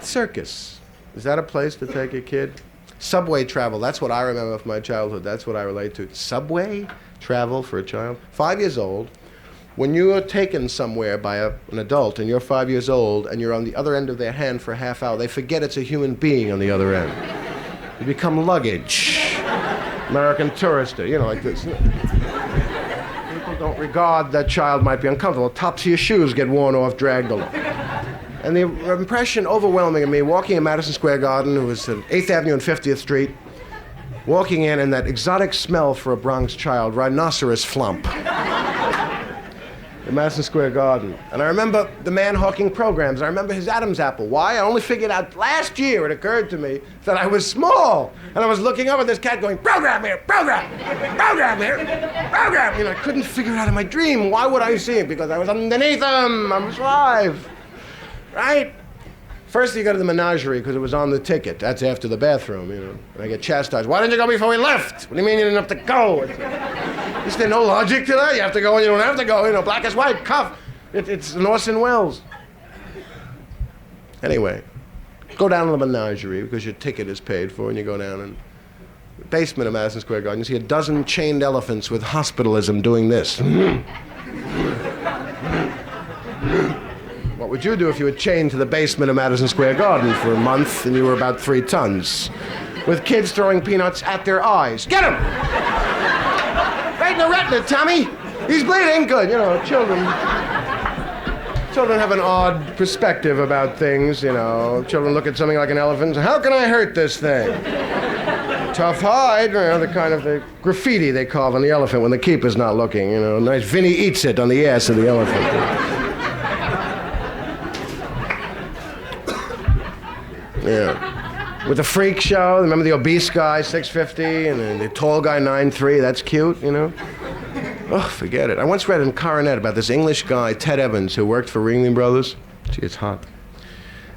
Circus. Is that a place to take a kid? Subway travel, that's what I remember from my childhood. That's what I relate to. Subway travel for a child? 5 years old. When you are taken somewhere by an adult and you're 5 years old and you're on the other end of their hand for a half hour, they forget it's a human being on the other end. You become luggage. American Tourister, you know, like this. People don't regard that child might be uncomfortable. Tops of your shoes get worn off, dragged along. And the impression overwhelming of me walking in Madison Square Garden, it was 8th Avenue and 50th Street, walking in and that exotic smell for a Bronx child, rhinoceros flump. In Madison Square Garden. And I remember the man hawking programs. I remember his Adam's apple. Why? I only figured out last year it occurred to me that I was small. And I was looking up at this cat going, program here, program here, program. You know, I couldn't figure it out in my dream. Why would I see it? Because I was underneath him. I was 5. Right? First you go to the menagerie because it was on the ticket. That's after the bathroom, you know. And I get chastised. Why didn't you go before we left? What do you mean you didn't have to go? Is there no logic to that? You have to go when you don't have to go. You know, black is white, cuff. It's an Orson Welles. Anyway, go down to the menagerie because your ticket is paid for and you go down in the basement of Madison Square Garden. You see a dozen chained elephants with hospitalism doing this. What would you do if you were chained to the basement of Madison Square Garden for a month and you were about 3 tons? With kids throwing peanuts at their eyes. Get him! Right in the retina, Tommy! He's bleeding! Good, you know, children have an odd perspective about things, you know. Children look at something like an elephant and say, how can I hurt this thing? Tough hide, you know, the kind of the graffiti they carve on the elephant when the keeper's not looking, you know. Nice Vinny eats it on the ass of the elephant. Yeah. With the freak show, remember the obese guy, 6'50", and then the tall guy, 9'3", that's cute, you know? Oh, forget it. I once read in Coronet about this English guy, Ted Evans, who worked for Ringling Brothers. Gee, it's hot.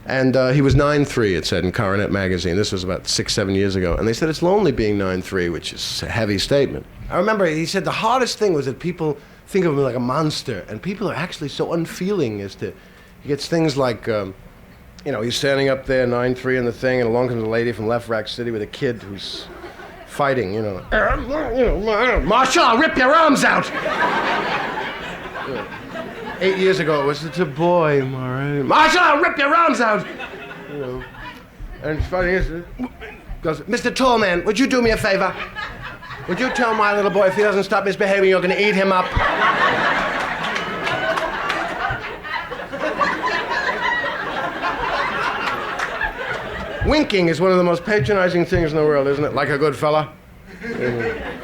And he was 9'3", it said in Coronet magazine. This was about 6, 7 years ago. And they said it's lonely being 9'3", which is a heavy statement. I remember he said the hardest thing was that people think of him like a monster, and people are actually so unfeeling as to, he gets things like, you know, he's standing up there, 9'3" in the thing, and along comes a lady from Left Rack City with a kid who's fighting, you know. Marshall, I'll rip your arms out! 8 years ago, it's a boy, Marshall, I'll rip your arms out! You know. And fighting goes, Mr. Tall Man, would you do me a favor? Would you tell my little boy if he doesn't stop misbehaving, you're going to eat him up? Winking is one of the most patronizing things in the world, isn't it? Like a good fella.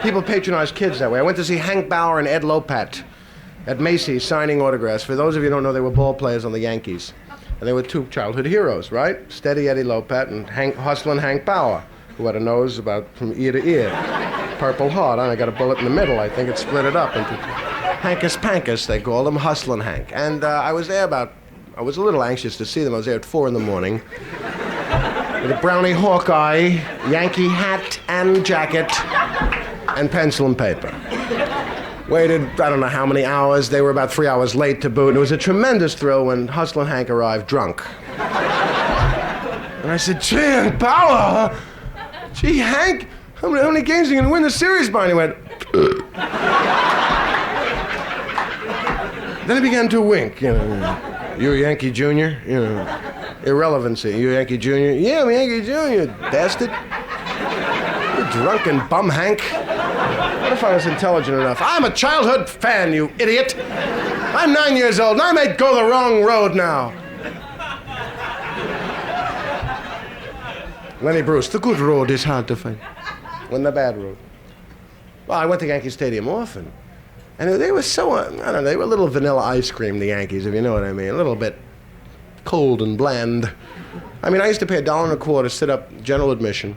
People patronize kids that way. I went to see Hank Bauer and Ed Lopat at Macy's signing autographs. For those of you who don't know, they were ball players on the Yankees. And they were 2 childhood heroes, right? Steady Eddie Lopat and Hustlin' Hank Bauer, who had a nose about from ear to ear. Purple Heart, and I got a bullet in the middle. I think it split it up into Hankus Pankus, they called him, Hustlin' Hank. And I was there I was a little anxious to see them. I was there at 4 in the morning. With a brownie Hawkeye, Yankee hat and jacket, and pencil and paper. Waited, I don't know how many hours. They were about 3 hours late to boot. And it was a tremendous thrill when Hustlin' Hank arrived drunk. And I said, gee, Hank Bauer! Gee, Hank, how many games are you going to win the series by? And he went, Then he began to wink, you know. You a Yankee Junior? You know. Irrelevancy. You Yankee Junior? Yeah, I'm Yankee Junior, bastard. You drunken bum Hank. What if I was intelligent enough? I'm a childhood fan, you idiot. I'm 9 years old, and I may go the wrong road now. Lenny Bruce, the good road is hard to find. When the bad road. Well, I went to Yankee Stadium often. And they were so, I don't know, they were a little vanilla ice cream, the Yankees, if you know what I mean. A little bit cold and bland. I mean, I used to pay $1.25 to sit up general admission.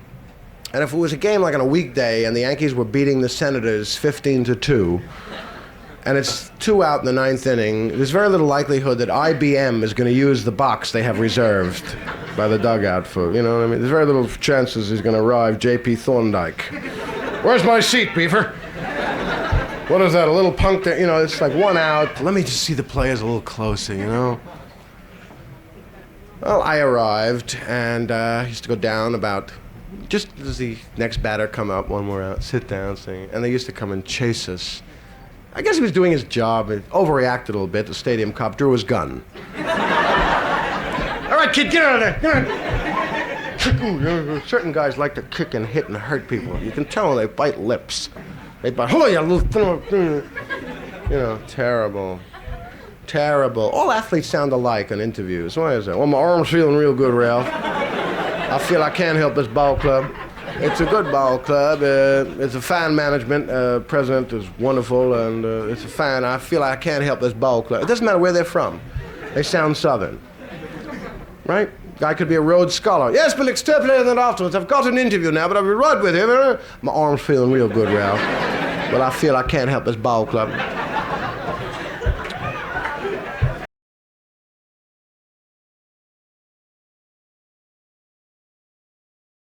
And if it was a game like on a weekday and the Yankees were beating the Senators 15-2, and it's 2 out in the 9th inning, there's very little likelihood that IBM is going to use the box they have reserved by the dugout for, you know what I mean? There's very little chances he's going to arrive J.P. Thorndike. Where's my seat, Beaver? What is that, a little punk there? You know, it's like 1 out. Let me just see the players a little closer, you know? Well, I arrived, and I used to go down about just as the next batter come up, one more out, sit down, sing, and they used to come and chase us. I guess he was doing his job. He overreacted a little bit. The stadium cop drew his gun. All right, kid, get out of there. Get out. Certain guys like to kick and hit and hurt people. You can tell they bite lips. They bite, oh, you little, terrible. Terrible. All athletes sound alike in interviews. Why is that? Well, my arm's feeling real good, Ralph. I feel I can't help this ball club. It's a good ball club. It's a fine management. President is wonderful, and it's a fine. I feel I can't help this ball club. It doesn't matter where they're from. They sound Southern. Right? Guy could be a Rhodes Scholar. Yes, but extrapolating that afterwards. I've got an interview now, but I'll be right with him. My arm's feeling real good, Ralph. Well, I feel I can't help this ball club.